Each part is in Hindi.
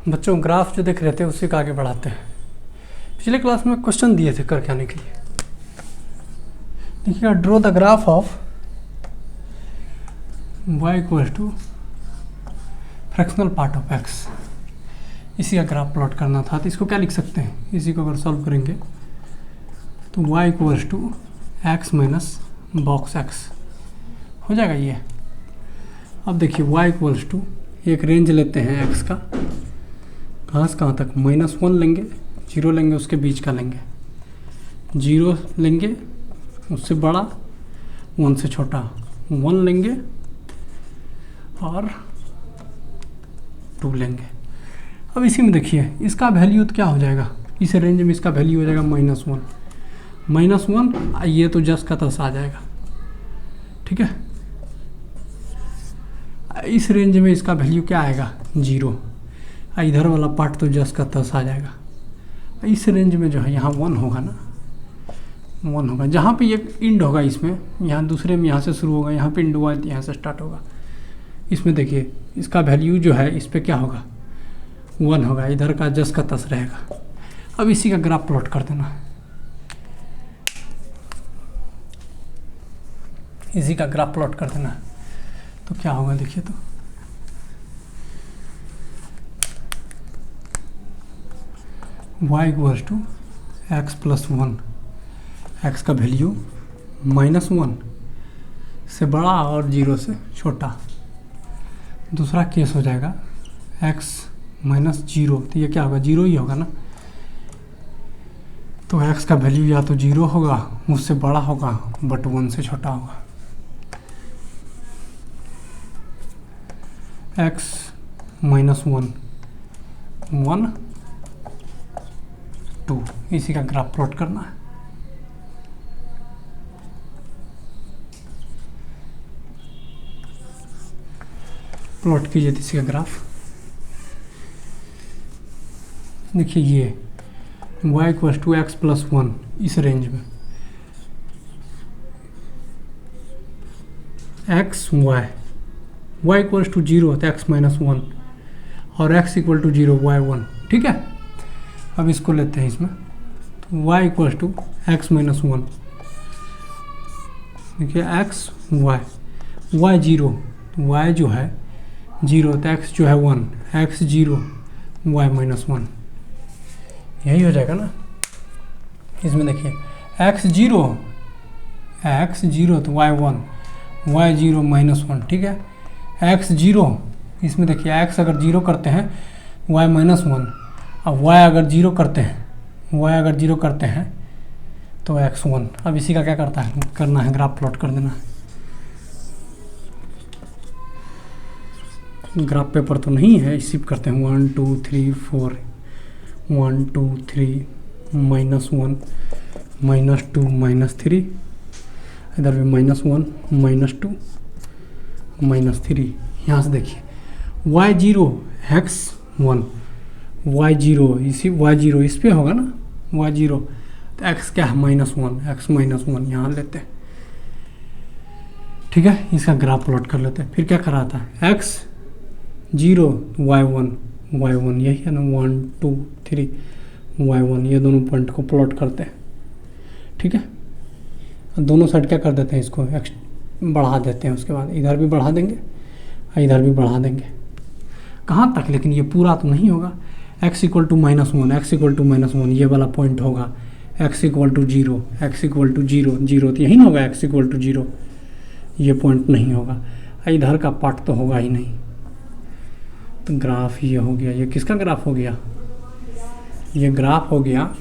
बच्चों ग्राफ जो देख रहे थे उसी का आगे बढ़ाते हैं। पिछले क्लास में क्वेश्चन दिए थे करके आने के लिए। देखिएगा, draw the graph of y equal to fractional part of x। इसी का ग्राफ प्लॉट करना था, तो इसको क्या लिख सकते हैं, इसी को अगर सॉल्व करेंगे तो y equal to x minus box x हो जाएगा ये। अब देखिए y इक्वल टू एक रेंज लेते हैं x का, कहाँ से कहाँ तक, -1 लेंगे, 0 लेंगे, उसके बीच का लेंगे, 0 लेंगे उससे बड़ा, 1 से छोटा, 1 लेंगे और 2 लेंगे। अब इसी में देखिए इसका वैल्यू तो क्या हो जाएगा, इस रेंज में इसका वैल्यू हो जाएगा -1, ये तो जस का तस आ जाएगा। ठीक है, इस रेंज में इसका वैल्यू क्या आएगा, 0। इधर वाला पार्ट तो जस का तस आ जाएगा। इस रेंज में जो है यहाँ 1 होगा ना, 1 होगा, जहाँ पे ये इंड होगा इसमें, यहाँ दूसरे में यहाँ से शुरू होगा, यहाँ पे इंड हुआ तो यहाँ से स्टार्ट होगा। इसमें देखिए इसका वैल्यू जो है इस पर क्या होगा, 1 होगा, इधर का जस का तस रहेगा। अब इसी का ग्राफ प्लॉट कर देना, इसी का ग्राफ प्लॉट कर देना, तो क्या होगा देखिए, तो y equal to x plus 1, एक्स का वैल्यू -1 से बड़ा और 0 से छोटा। दूसरा केस हो जाएगा x माइनस 0, तो ये क्या होगा, 0 ही होगा ना। तो x का वैल्यू या तो 0 होगा, उससे बड़ा होगा, बट 1 से छोटा होगा। x माइनस 1, 1, 2, इसी का ग्राफ प्लॉट करना है। प्लॉट कीजिए इसी का ग्राफ। देखिए ये y equal to x plus 1, इस रेंज में x y इक्वल टू 0 तो x माइनस 1 और x इक्वल टू 0 y 1। ठीक है, अब इसको लेते हैं इसमें, तो y equal to x minus 1, देखिए x y 0, y जो है 0 तो x जो है 1, x 0 y माइनस 1, यही हो जाएगा ना। इसमें देखिए x 0 तो y 1, y 0 माइनस 1। ठीक है, x 0, इसमें देखिए x अगर 0 करते हैं y माइनस 1, अब y अगर 0 करते हैं तो x 1। अब इसी का क्या करना है, ग्राफ प्लॉट कर देना है। ग्राफ पेपर तो नहीं है, इसी पे करते हैं, 1 2 3 4, 1 2 3, -1 -2 -3, इधर भी -1 -2 -3। यहाँ से देखिए y 0 x 1, y 0 इसी y 0 इस पे होगा ना, y 0 तो x क्या है, -1, x माइनस 1 यहाँ लेते हैं। ठीक है, इसका ग्राफ प्लॉट कर लेते हैं। फिर क्या करा था, x 0 y 1 यही है ना, 1 2 3 y 1, ये दोनों पॉइंट को प्लॉट करते हैं। ठीक है, दोनों साइड क्या कर देते हैं, इसको x बढ़ा देते हैं, उसके बाद इधर भी बढ़ा देंगे और इधर भी बढ़ा देंगे। कहाँ तक, लेकिन ये पूरा तो नहीं होगा। x equal to -1, x equal to -1 ये वाला पॉइंट होगा, x equal to 0, x equal to 0 0 तो यही ना होगा, x इक्वल टू 0 ये पॉइंट नहीं होगा, इधर का पार्ट तो होगा ही नहीं। तो ग्राफ ये हो गया, ये किसका ग्राफ हो गया, ये ग्राफ हो गया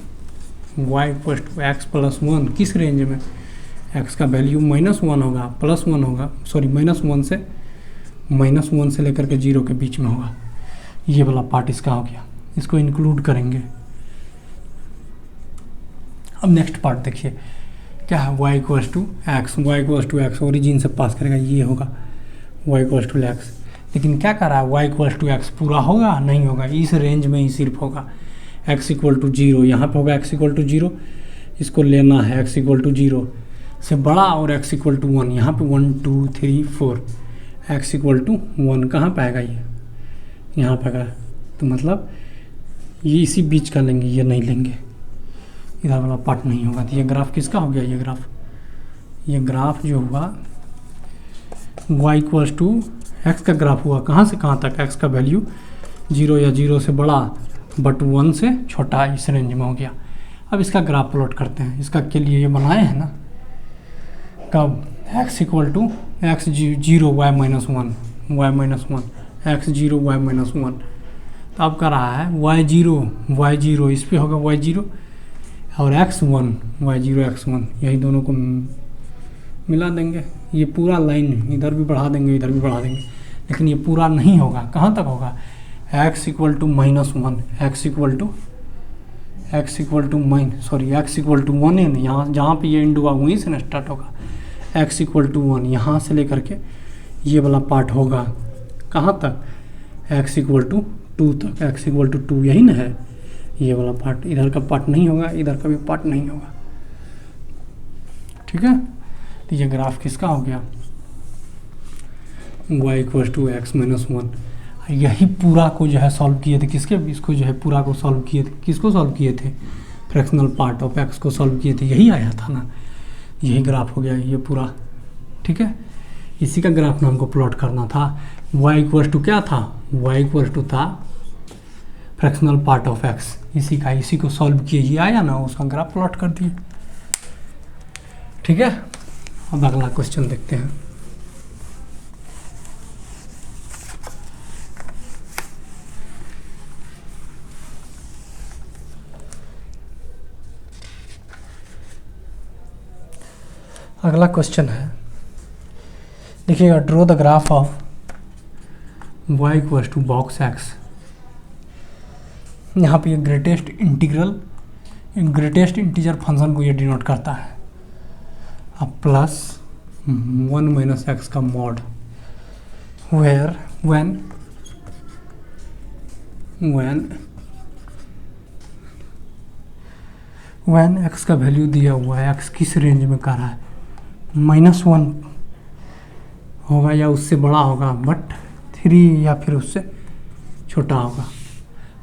y equal to x plus 1, किस रेंज में, x का वैल्यू -1 होगा, +1 होगा, सॉरी -1 से लेकर के 0 के बीच में होगा। ये वाला पार्ट इसका हो गया, इसको इंक्लूड करेंगे। अब नेक्स्ट पार्ट देखिए क्या है, y equal to x, origin से पास करेगा, ये होगा y इक्वल टू x। लेकिन क्या कर रहा है, y इक्वल टू एक्स पूरा होगा, नहीं होगा, इस रेंज में ही सिर्फ होगा। x इक्वल टू 0 यहाँ पे होगा, x इक्वल टू 0, इसको लेना है x इक्वल टू 0 से बड़ा और x इक्वल टू 1, यहाँ पे 1 2 3 4, x इक्वल टू 1 कहाँ पे आएगा, ये यहाँ पे आएगा। तो मतलब ये इसी बीच का लेंगे, ये नहीं लेंगे, इधर वाला पार्ट नहीं होगा। तो ये ग्राफ किसका हो गया? ये ग्राफ जो हुआ y इक्वल्स टू एक्स का ग्राफ हुआ, कहाँ से कहाँ तक? एक्स का वैल्यू 0 या 0 से बड़ा बट 1 से छोटा, इस रेंज में हो गया। अब इसका ग्राफ प्लॉट करते हैं। इसका के लिए ये बनाए हैं ना, कब? x equal to x 0 y minus 1 x 0 y minus 1। तो अब कर रहा है y 0 इस पे होगा y 0 और x 1 y 0 x 1, यही दोनों को मिला देंगे। ये पूरा लाइन इधर भी बढ़ा देंगे, इधर भी बढ़ा देंगे, लेकिन ये पूरा नहीं होगा। कहाँ तक होगा? x equal to minus 1 x equal to x equal to 1 है ना, यहाँ जहाँ पे ये एंड हुआ वहीं से ना स्टार्ट होगा। x इक्वल टू 1 यहाँ से लेकर के ये वाला पार्ट होगा कहाँ तक? x इक्वल टू 2 तक। x इक्वल टू 2 यही ना है, ये वाला पार्ट। इधर का पार्ट नहीं होगा, इधर का भी पार्ट नहीं होगा। ठीक है, तो ये ग्राफ किसका हो गया? y equal to x minus 1। यही पूरा को जो है सॉल्व किए थे, किसके? इसको जो है पूरा को सॉल्व किए थे। किसको सॉल्व किए थे? फ्रैक्शनल पार्ट ऑफ x को सॉल्व किए थे, यही आया था ना, यही ग्राफ हो गया ये पूरा। ठीक है, इसी का ग्राफ में हमको प्लॉट करना था। y इक्वल टू क्या था? y इक्वल टू था फ्रैक्शनल पार्ट ऑफ x, इसी को सॉल्व किए, ये आया ना, उसका ग्राफ प्लॉट कर दिए। ठीक है, अब अगला क्वेश्चन देखते हैं। अगला क्वेश्चन है, देखिएगा, draw the graph of y equal to box x। यहाँ पे ये ग्रेटेस्ट इंटीजर फंक्शन को ये डिनोट करता है। अब प्लस 1 माइनस एक्स का मॉड, वेयर व्हेन एक्स का वैल्यू दिया हुआ है, एक्स किस रेंज में कर रहा है? -1 होगा या उससे बड़ा होगा, बट 3 या फिर उससे छोटा होगा।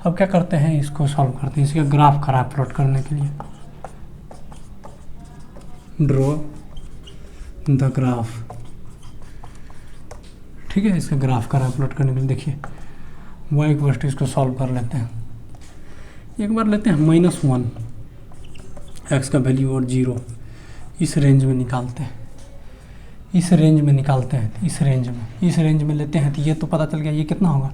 अब क्या करते हैं, इसको सॉल्व करते हैं। इसका ग्राफ खरा प्लॉट करने के लिए ड्रॉ द ग्राफ। ठीक है, इसका ग्राफ खरा प्लॉट करने के लिए देखिए y इक्वल टू, इसको सॉल्व कर लेते हैं। एक बार लेते हैं -1 एक्स का वैल्यू और 0 इस रेंज में निकालते हैं, इस रेंज में लेते हैं। तो ये तो पता चल गया, ये कितना होगा?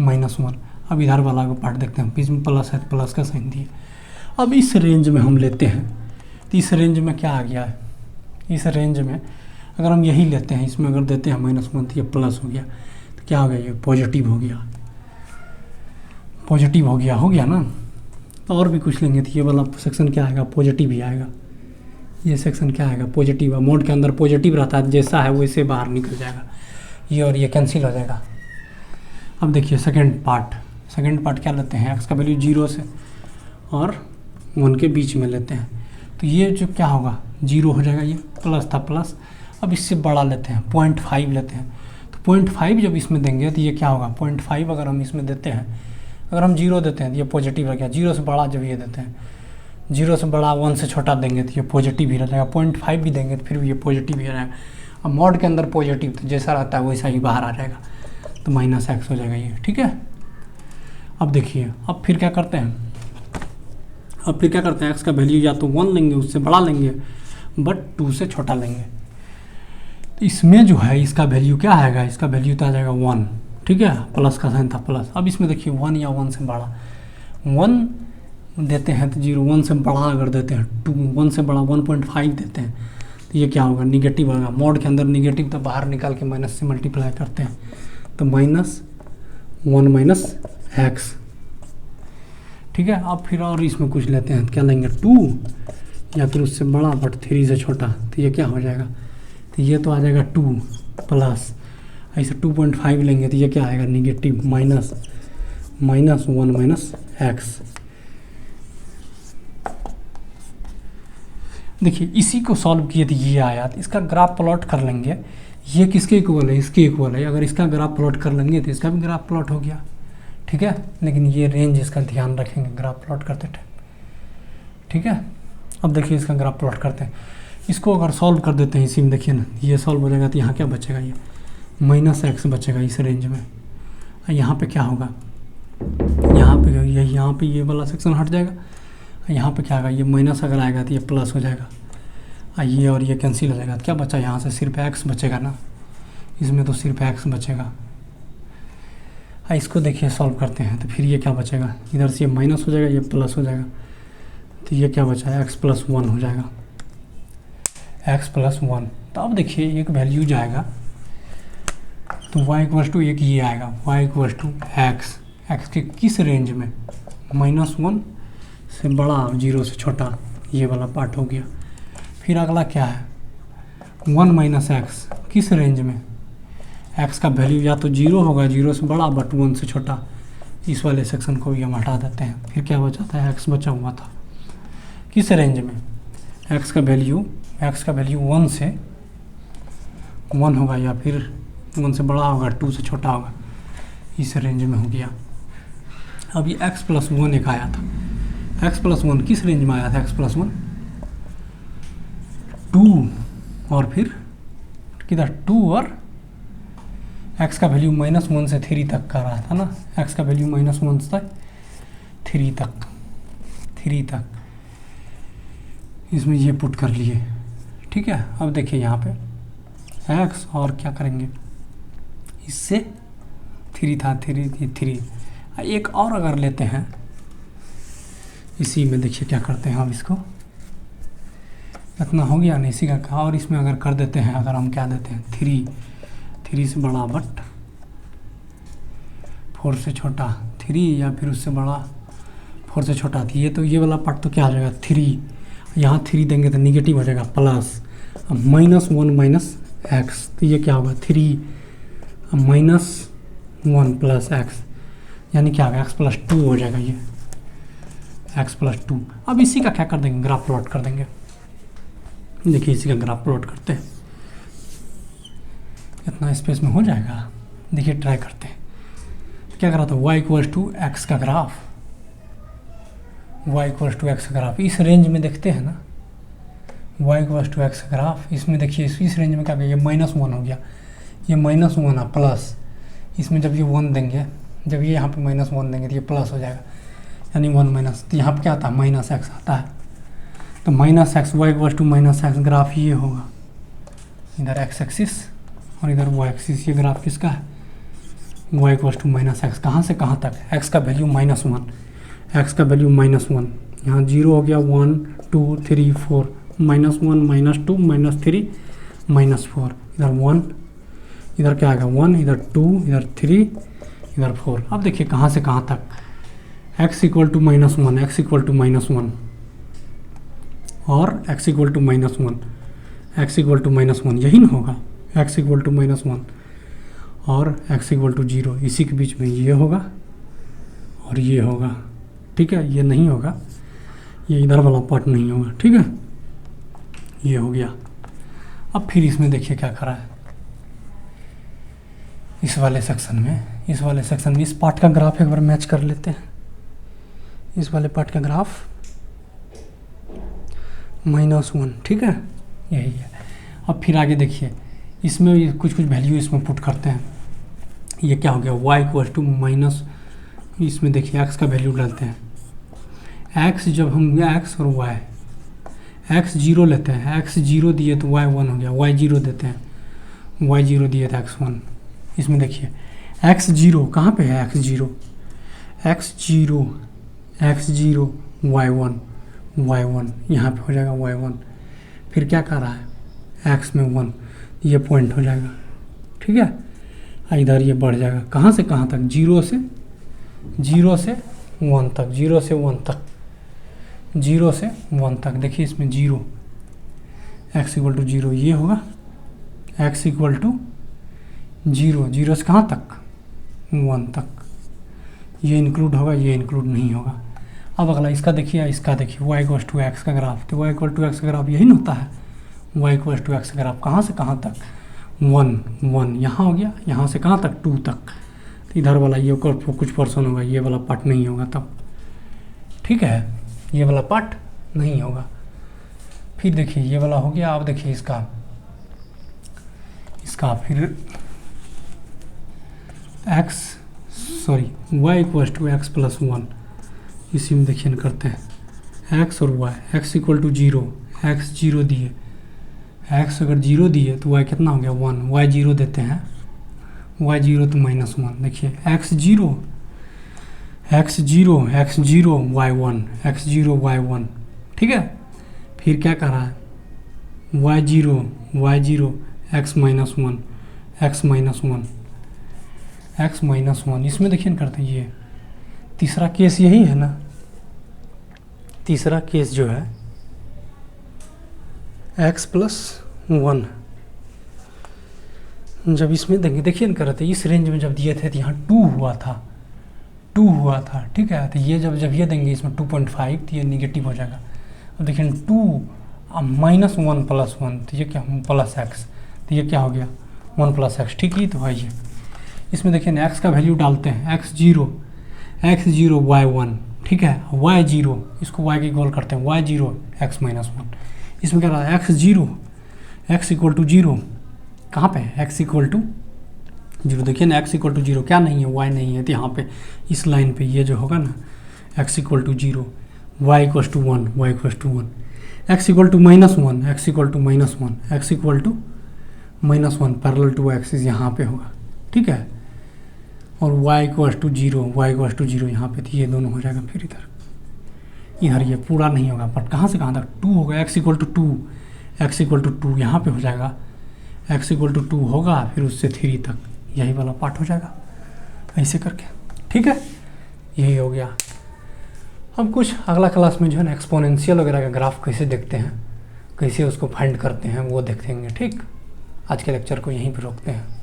-1। अब इधर वाला को पार्ट देखते हैं, बीच में प्लस है, प्लस का साइन दिए। अब इस रेंज में हम लेते हैं, तो इस रेंज में क्या आ गया है? इस रेंज में अगर हम यही लेते हैं, इसमें अगर देते हैं -1 तो ये प्लस हो गया, तो क्या हो गया? ये पॉजिटिव हो गया ना। तो और भी कुछ लेंगे तो ये वाला सेक्शन क्या आएगा? पॉजिटिव ही आएगा। ये सेक्शन क्या आएगा? पॉजिटिव है। मोड के अंदर पॉजिटिव रहता है, जैसा है वैसे बाहर निकल जाएगा, ये और ये कैंसिल हो जाएगा। अब देखिए सेकंड पार्ट क्या लेते हैं? एक्स का वैल्यू 0 से और 1 के बीच में लेते हैं, तो ये जो क्या होगा? 0 हो जाएगा। ये प्लस था, प्लस। अब इससे बड़ा लेते हैं, 0.5 लेते हैं। तो 0.5 जब इसमें देंगे तो ये क्या होगा? 0.5 अगर हम इसमें देते हैं, अगर हम 0 देते हैं तो ये पॉजिटिव रह गया। 0 से बड़ा जब ये देते हैं, 0 से बड़ा 1 से छोटा देंगे तो ये पॉजिटिव ही रहेगा। 0.5 भी देंगे तो फिर भी ये पॉजिटिव ही रहेगा। अब मॉड के अंदर पॉजिटिव तो जैसा रहता है वैसा ही बाहर आ जाएगा, तो -x हो जाएगा ये। ठीक है, अब देखिए, अब फिर क्या करते हैं? एक्स का वैल्यू या तो 1 लेंगे, उससे बड़ा लेंगे, बट 2 से छोटा लेंगे। तो इसमें जो है इसका वैल्यू क्या आएगा? इसका वैल्यू तो आ जाएगा 1। ठीक है, प्लस का साइन था, प्लस। अब इसमें देखिए 1 या 1 से बड़ा, 1 देते हैं तो 0, 1 से बड़ा अगर देते हैं 2, 1 से बड़ा 1.5 देते हैं तो ये क्या होगा? निगेटिव होगा। मॉड के अंदर निगेटिव तो बाहर निकाल के माइनस से मल्टीप्लाई करते हैं, तो -1 माइनस एक्स। ठीक है, अब फिर और इसमें कुछ लेते हैं, क्या लेंगे? 2 या फिर उससे बड़ा बट 3 से छोटा, तो ये क्या हो जाएगा? तो ये तो आ जाएगा 2 प्लस, ऐसे 2.5 लेंगे तो ये क्या आएगा? Negative, -1 minus x. देखिए इसी को सॉल्व किए तो ये आया, तो इसका ग्राफ प्लॉट कर लेंगे। ये किसके इक्वल है? इसके इक्वल है। अगर इसका ग्राफ प्लॉट कर लेंगे तो इसका भी ग्राफ प्लॉट हो गया। ठीक है, लेकिन ये रेंज इसका ध्यान रखेंगे ग्राफ प्लॉट करते टाइम। ठीक है, अब देखिए इसका ग्राफ प्लॉट करते हैं। इसको अगर सॉल्व कर देते हैं इसी में, देखिए ना ये सॉल्व हो जाएगा तो यहाँ क्या बचेगा, ये -x बचेगा इस रेंज में। यहाँ पे क्या होगा, यहाँ पे ये वाला सेक्शन हट जाएगा। यहाँ पे क्या आएगा, ये माइनस अगर आएगा तो ये प्लस हो जाएगा। ये और ये कैंसिल हो जाएगा तो क्या बचा, यहाँ से सिर्फ x बचेगा ना, इसमें तो सिर्फ x बचेगा। इसको देखिए सॉल्व करते हैं तो फिर ये क्या बचेगा, इधर से ये माइनस हो जाएगा, ये प्लस हो जाएगा, तो ये क्या बचा है, x+1 हो जाएगा, x+1। तो अब देखिए एक वैल्यू जाएगा तो y= एक ये आएगा, y=x, x के किस रेंज में, -1 से बड़ा 0 से छोटा, ये वाला पार्ट हो गया। फिर अगला क्या है, 1 - x किस रेंज में, x का वैल्यू या तो 0 होगा, 0 से बड़ा बट 1 से छोटा, इस वाले सेक्शन को भी हम हटा देते हैं। फिर क्या बचाता है, x बचा हुआ था किस रेंज में, x का वैल्यू 1 से 1 होगा या फिर 1 से बड़ा होगा, 2 से छोटा होगा, इस रेंज में हो गया। अब ये x+1 एक आया था, x+1 किस रेंज में आया था, x+1 2 और फिर किधर 2 और x का वैल्यू -1 से 3 तक का रहा था ना, x का वैल्यू -1 से 3 तक इसमें ये पुट कर लिए। ठीक है, अब देखिए यहाँ पे x और क्या करेंगे, इससे 3 था, 3 एक और अगर लेते हैं इसी में, देखिए क्या करते हैं हम, इसको इतना हो गया ना इसी का, और इसमें अगर कर देते हैं, अगर हम क्या देते हैं 3 से बड़ा बट 4 से छोटा, 3 या फिर उससे बड़ा 4 से छोटा थी, ये तो ये वाला पार्ट तो क्या हो जाएगा 3, यहाँ 3 देंगे तो निगेटिव हो जाएगा प्लस, अब -1 - x, तो ये क्या होगा 3 -1 + x, यानी क्या होगा x+2 हो जाएगा, ये x+2। अब इसी का क्या कर देंगे, ग्राफ प्लॉट कर देंगे। देखिए इसी का ग्राफ प्लॉट करते हैं, इतना स्पेस में हो जाएगा, देखिए ट्राई करते हैं। क्या करा था, y=x का ग्राफ, y=x का ग्राफ इस रेंज में देखते हैं ना, y=x का ग्राफ इसमें देखिए इस रेंज में क्या गया, ये -1 हो गया, ये -1 है प्लस, इसमें जब ये 1 देंगे, जब ये यहाँ पे -1 देंगे तो ये प्लस हो जाएगा, यानी 1 तो यहाँ पे क्या आता है -x आता है, तो -x y=-x ग्राफ ये होगा, इधर x एक्सिस और इधर y एक्सिस। ये ग्राफ किसका है, y=-x, कहाँ से कहाँ तक, x का वैल्यू -1, x का वैल्यू -1, यहाँ 0 हो गया, 1 2 3 4, -1 -2 -3 -4, इधर 1, इधर क्या आएगा 1, इधर 2, इधर 3, इधर 4। अब देखिए कहाँ से कहाँ तक, x = -1, x = -1 और x = -1, x = -1, यही ना होगा, x = -1 और x = 0, इसी के बीच में ये होगा और ये होगा। ठीक है, ये नहीं होगा, ये इधर वाला पार्ट नहीं होगा। ठीक है, ये हो गया। अब फिर इसमें देखिए क्या करा है, इस वाले सेक्शन में इस पार्ट का ग्राफ एक बार मैच कर लेते हैं। इस वाले पार्ट का ग्राफ -1, ठीक है, यही है। अब फिर आगे देखिए, इसमें भी कुछ वैल्यू इसमें पुट करते हैं। ये क्या हो गया, y=, इसमें देखिए x का वैल्यू डालते हैं। x जब हम x और y, x 0 लेते हैं, x 0 दिए तो y 1 हो गया, y 0 देते हैं, y 0 दिए तो x 1। इसमें देखिए x 0 कहाँ पे है, x 0 y 1 यहाँ पे हो जाएगा y 1। फिर क्या कर रहा है, x में 1, ये पॉइंट हो जाएगा। ठीक है, इधर ये बढ़ जाएगा, कहाँ से कहाँ तक, 0 से 1 तक, 0 से 1 तक। देखिए इसमें 0, x = 0 ये होगा, x = 0 से कहाँ तक, 1 तक, ये इंक्लूड होगा, ये इंक्लूड नहीं होगा। अब अगला इसका देखिए, y=x का ग्राफ, तो y=x का ग्राफ यही ना होता है, y=x का ग्राफ कहाँ से कहाँ तक, 1 यहाँ हो गया, यहाँ से कहाँ तक, 2 तक, तो इधर वाला ये कुछ पर्सन होगा, ये वाला पार्ट नहीं होगा तब, ठीक है, ये वाला पार्ट नहीं होगा। फिर देखिए ये वाला हो गया। अब देखिए इसका फिर y equal to x plus 1, इसी में देखिए करते हैं x और y, x equal to 0, x 0 दिए, x अगर 0 दिए तो y कितना हो गया 1, y 0 देते हैं, y 0 तो -1, देखिए x 0 y 1, x 0 y 1, ठीक है। फिर क्या कर रहा है y 0 x -1, x -1, इसमें देखिए करते हैं। ये तीसरा केस यही है ना, तीसरा केस जो है x प्लस 1, जब इसमें देंगे देखिए करते इस रेंज में जब दिए थे तो यहाँ 2 हुआ था, ठीक है। तो ये जब ये देंगे इसमें 2.5 तो ये निगेटिव हो जाएगा। अब देखिए 2 -1 प्लस 1 तो ये क्या प्लस x, तो ये क्या हो गया 1 प्लस x, ठीक ही तो है ये। इसमें देखिए ना x का वैल्यू डालते हैं, x 0 y 1, ठीक है, y 0, इसको y की गोल करते हैं, y 0 x -1। इसमें क्या रहा है x इक्वल टू 0, कहाँ पे x इक्वल टू 0, देखिए ना x इक्वल टू 0 क्या नहीं है, y नहीं है, तो यहाँ पे इस लाइन पे ये जो होगा ना x equal to 0, y equal to 1, x equal to -1, x equal to -1 parallel to axis यहाँ पे होगा, ठीक है। और y इक्वल टू 0 यहाँ पे, तो ये दोनों हो जाएगा। फिर इधर ये पूरा नहीं होगा, बट कहाँ से कहाँ तक 2 होगा, x इक्वल टू 2 यहाँ पे हो जाएगा, x इक्वल टू 2 होगा, फिर उससे 3 तक यही वाला पार्ट हो जाएगा, ऐसे करके, ठीक है। यही हो गया। अब कुछ अगला क्लास में जो है ना एक्सपोनेंशियल वगैरह का ग्राफ कैसे देखते हैं, कैसे उसको फाइंड करते हैं, वो देखेंगे, ठीक। आज के लेक्चर को यहीं पर रोकते हैं।